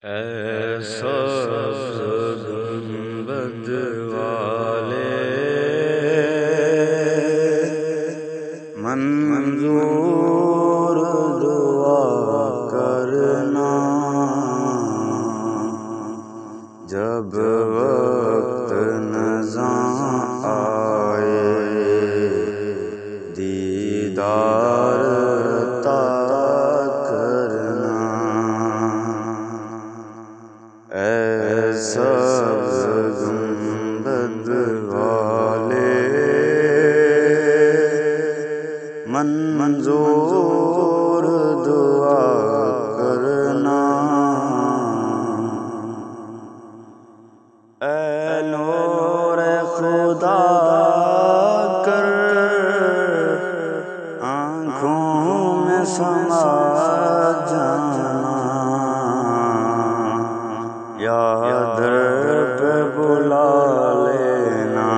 اے سبز گنبد والے منظور دعا کرنا، جب وقت نزاع آئے دیدار عطا کرنا۔ اے سبز گنبد والے منظور دعا کرنا، اے نور خدا کر آنکھوں میں سما جانا، یا در پہ بلا لینا،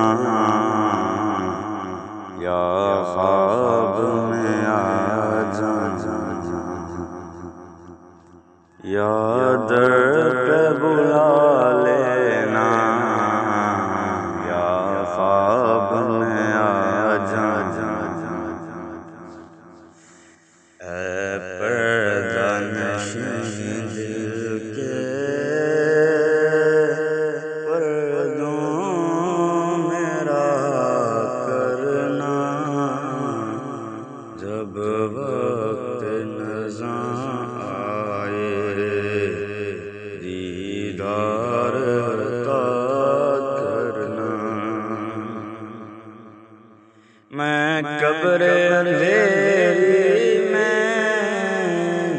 یا خواب میں آ جانا، یا در پہ بلا لینا، یا خواب میں آ جانا۔ اے پردہ نشین دل کے پردوں میرا کرنا، جب وقت نزاع آئے دیدار عطا کرنا۔ میں قبر اندھیری میں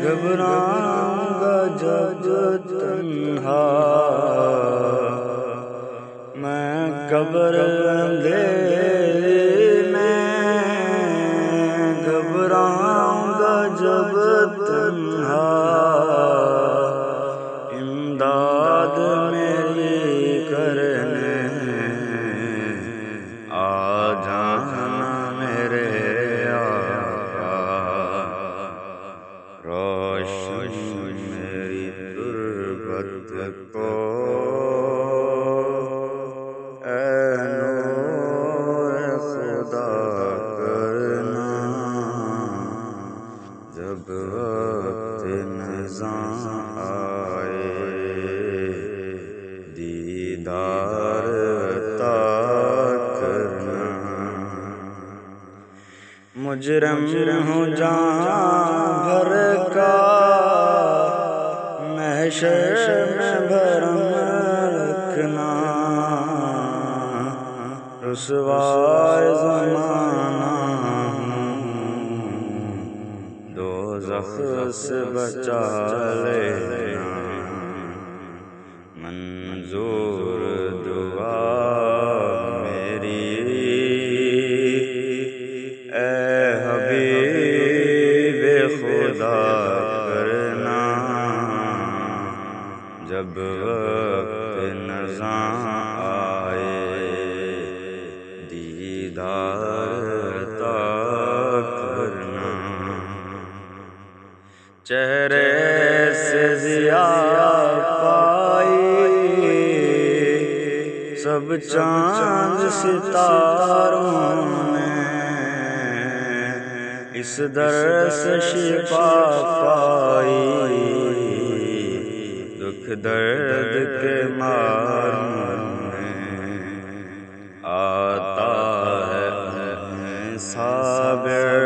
گھبراؤں گا جب تنہا، میں قبر اندھیری میں گھبراؤں گا جب تنہا، امداد میری کرنے آ جانا میرے آقا، روشن میری تربت کو اے نور خدا کرنا، جب وقت نزاع آئے دیدار عطا کرنا۔ مجرم ہوں جان بھر کا محشر میں بھرم رکھنا، رسوائے زمانہ دوزخ سے بچا لینا، منظور دعا میری اے حبیب خدا کرنا، جب وقت نزاع آئے دیدار عطا کرنا۔ چہرے سے ضیاء پائی سب چاند ستاروں نے، اس در سے شفا پائی دکھ درد کے ماروں نے، آتا ہے صابر